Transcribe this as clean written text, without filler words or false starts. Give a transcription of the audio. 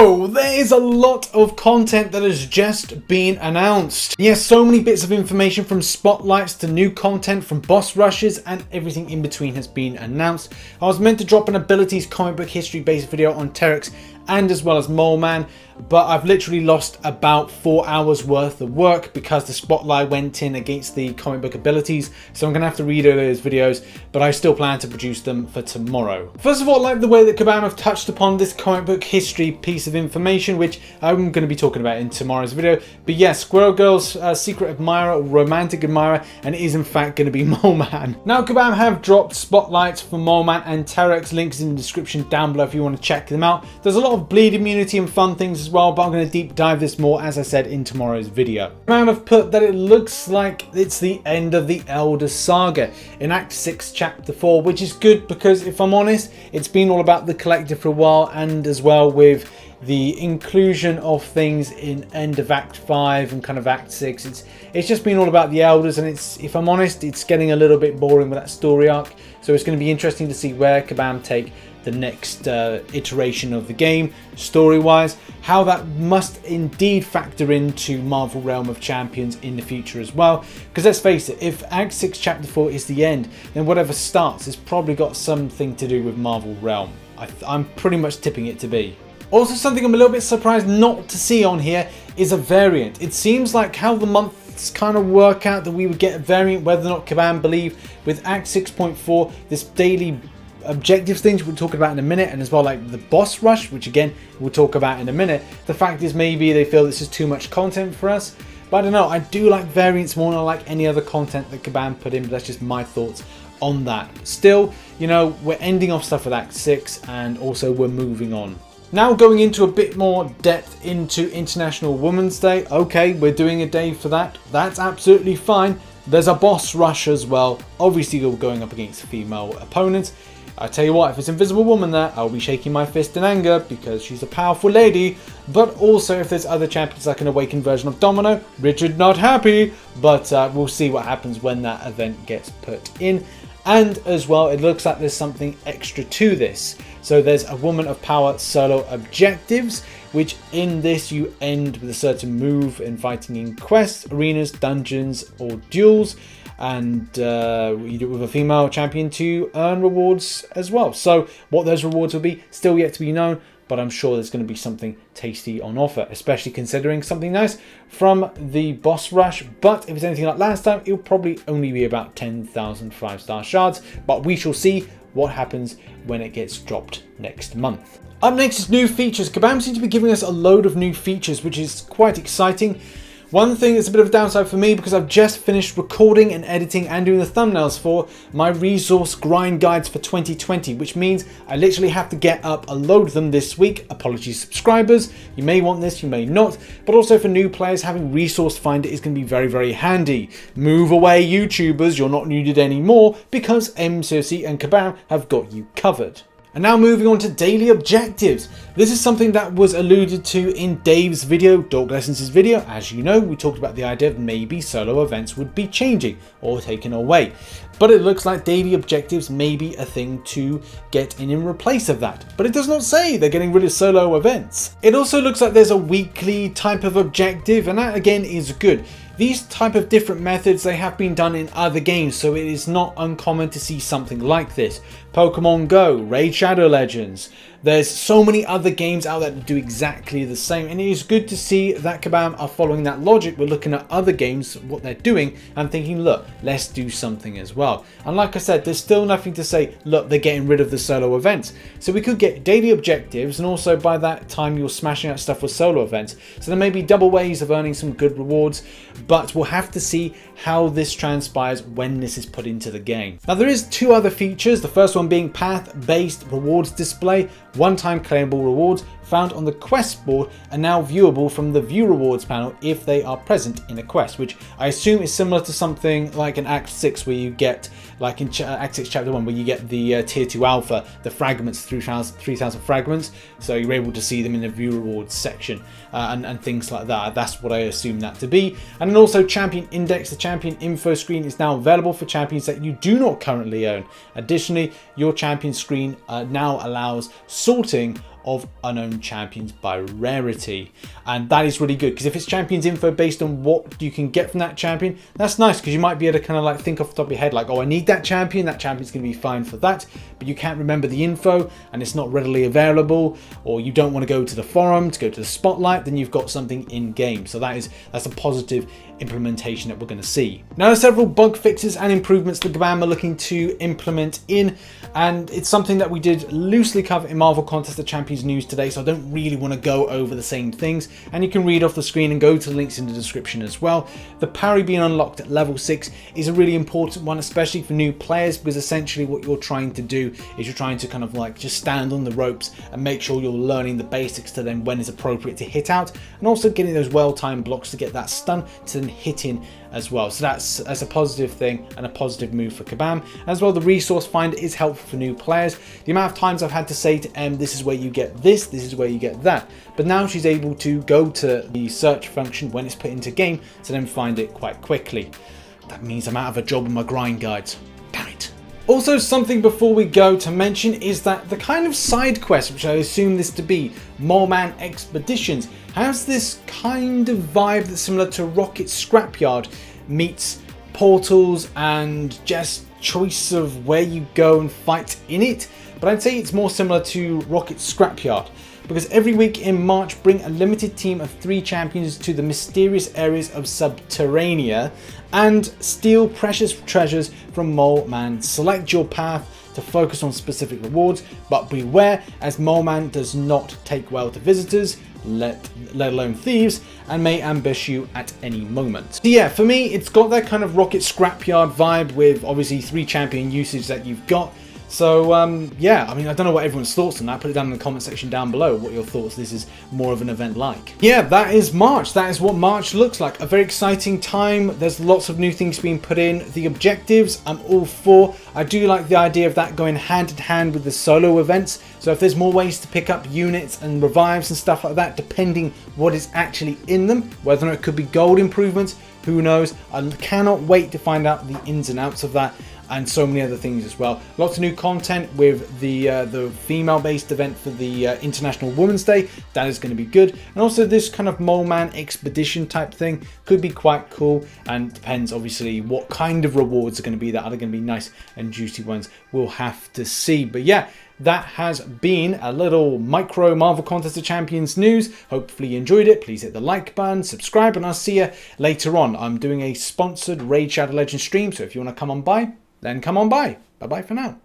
So, there is a lot of content that has just been announced. Yes, so many bits of information from spotlights to new content from boss rushes and everything in between has been announced. I was meant to drop an abilities comic book history based video on Terrax and as well as Mole Man, but I've literally lost about 4 hours worth of work because the spotlight went in against the comic book abilities, so I'm gonna have to redo those videos, but I still plan to produce them for tomorrow. First of all, I like the way that Kabam have touched upon this comic book history piece of information, which I'm going to be talking about in tomorrow's video. But yes, Squirrel Girl's secret admirer, romantic admirer, and it is in fact going to be Mole Man. Now, Kabam have dropped spotlights for Mole Man and Terrax, links in the description down below if you want to check them out. There's a lot of bleed immunity and fun things as well, but I'm going to deep dive this more, as I said, in tomorrow's video. Kabam have put that it looks like it's the end of the Elder Saga in Act 6, Chapter 4, which is good because, if I'm honest, it's been all about the collective for a while, and as well with the inclusion of things in end of Act 5 and kind of Act 6. It's just been all about the elders, and if I'm honest, it's getting a little bit boring with that story arc. So it's going to be interesting to see where Kabam take the next iteration of the game, story-wise, how that must indeed factor into Marvel Realm of Champions in the future as well. Because let's face it, if Act 6 Chapter 4 is the end, then whatever starts has probably got something to do with Marvel Realm. I'm pretty much tipping it to be. Also, something I'm a little bit surprised not to see on here is a variant. It seems like how the months kind of work out that we would get a variant, whether or not Kabam believe with Act 6.4, this daily objectives things we'll talk about in a minute, and as well like the boss rush, which again we'll talk about in a minute. The fact is, maybe they feel this is too much content for us, but I don't know. I do like variants more than I like any other content that Kabam put in, but that's just my thoughts on that. Still, you know, we're ending off stuff with Act 6 and also we're moving on. Now going into a bit more depth into International Women's Day. Okay, we're doing a day for that. That's absolutely fine. There's a boss rush as well. Obviously you're going up against female opponents. I tell you what, if it's Invisible Woman there, I'll be shaking my fist in anger because she's a powerful lady. But also if there's other champions like an awakened version of Domino, Richard not happy. But we'll see what happens when that event gets put in. And as well, it looks like there's something extra to this. So there's a Woman of Power solo objectives, which in this you end with a certain move in fighting in quests, arenas, dungeons, or duels. And you do it with a female champion to earn rewards as well. So what those rewards will be, still yet to be known, but I'm sure there's going to be something tasty on offer, especially considering something nice from the boss rush. But if it's anything like last time, it'll probably only be about 10,000 5-star shards, but we shall see what happens when it gets dropped next month. Up next is new features. Kabam seems to be giving us a load of new features, which is quite exciting. One thing that's a bit of a downside for me, because I've just finished recording and editing and doing the thumbnails for my resource grind guides for 2020, which means I literally have to get up a load of them this week. Apologies subscribers, you may want this, you may not, but also for new players, having Resource Finder is going to be very, very handy. Move away YouTubers, you're not needed anymore because MCOC and Kabam have got you covered. And now moving on to daily objectives. This is something that was alluded to in Dave's video, Dork Lessons' video. As you know, we talked about the idea of maybe solo events would be changing or taken away. But it looks like daily objectives may be a thing to get in replace of that. But it does not say they're getting rid of solo events. It also looks like there's a weekly type of objective, and that again is good. These type of different methods, they have been done in other games, so it is not uncommon to see something like this. Pokemon Go, Raid Shadow Legends. There's so many other games out there that do exactly the same, and it is good to see that Kabam are following that logic. We're looking at other games, what they're doing, and thinking, look, let's do something as well. And like I said, there's still nothing to say, look, they're getting rid of the solo events. So we could get daily objectives, and also by that time you're smashing out stuff with solo events. So there may be double ways of earning some good rewards, but we'll have to see how this transpires when this is put into the game. Now there is two other features, the first one being path-based rewards display. One-time claimable rewards found on the quest board are now viewable from the view rewards panel if they are present in a quest, which I assume is similar to something like in Act 6 where you get, like in Act 6 Chapter 1, where you get the Tier 2 Alpha, the fragments, 3,000 fragments, so you're able to see them in the view rewards section and things like that. That's what I assume that to be. And then also Champion Index, the Champion Info screen is now available for champions that you do not currently own. Additionally, your champion screen now allows sorting of unknown champions by rarity. And that is really good, because if it's champions info based on what you can get from that champion, that's nice, because you might be able to kind of like think off the top of your head like, oh, I need that champion's going to be fine for that, but you can't remember the info and it's not readily available, or you don't want to go to the forum to go to the spotlight, then you've got something in game. So that's a positive implementation that we're going to see. Now, there's several bug fixes and improvements that Kabam are looking to implement in, and it's something that we did loosely cover in Marvel Contest of Champions news today, so I don't really want to go over the same things, and you can read off the screen and go to the links in the description as well. The parry being unlocked at level 6 is a really important one, especially for new players, because essentially what you're trying to do is you're trying to kind of like just stand on the ropes and make sure you're learning the basics to then when it's appropriate to hit out, and also getting those well-timed blocks to get that stun to then hit in as well. So that's a positive thing and a positive move for Kabam. As well, the resource finder is helpful for new players. The amount of times I've had to say to Em, this is where you get this is where you get that, but now she's able to go to the search function when it's put into game to then find it quite quickly. That means I'm out of a job with my grind guides. Damn it. Also, something before we go to mention is that the kind of side quest, which I assume this to be, Mole Man Expeditions, has this kind of vibe that's similar to Rocket Scrapyard meets Portals and just choice of where you go and fight in it. But I'd say it's more similar to Rocket Scrapyard, because every week in March, bring a limited team of 3 champions to the mysterious areas of Subterranea and steal precious treasures from Mole Man. Select your path to focus on specific rewards, but beware, as Mole Man does not take well to visitors, let alone thieves, and may ambush you at any moment. So yeah, for me, it's got that kind of Rocket Scrapyard vibe with obviously 3 champion usage that you've got. So yeah, I mean, I don't know what everyone's thoughts on that. Put it down in the comment section down below what your thoughts this is more of an event like. Yeah, that is March. That is what March looks like. A very exciting time. There's lots of new things being put in. The objectives, I'm all for. I do like the idea of that going hand in hand with the solo events. So if there's more ways to pick up units and revives and stuff like that, depending what is actually in them, whether or not it could be gold improvements, who knows. I cannot wait to find out the ins and outs of that, and so many other things as well. Lots of new content with the female-based event for the International Women's Day. That is going to be good. And also this kind of Mole Man expedition type thing could be quite cool, and depends obviously what kind of rewards are going to be that. Are they going to be nice and juicy ones? We'll have to see. But yeah, that has been a little micro Marvel Contest of Champions news. Hopefully you enjoyed it. Please hit the like button, subscribe, and I'll see you later on. I'm doing a sponsored Raid Shadow Legends stream, so if you want to come on by, then come on by. Bye-bye for now.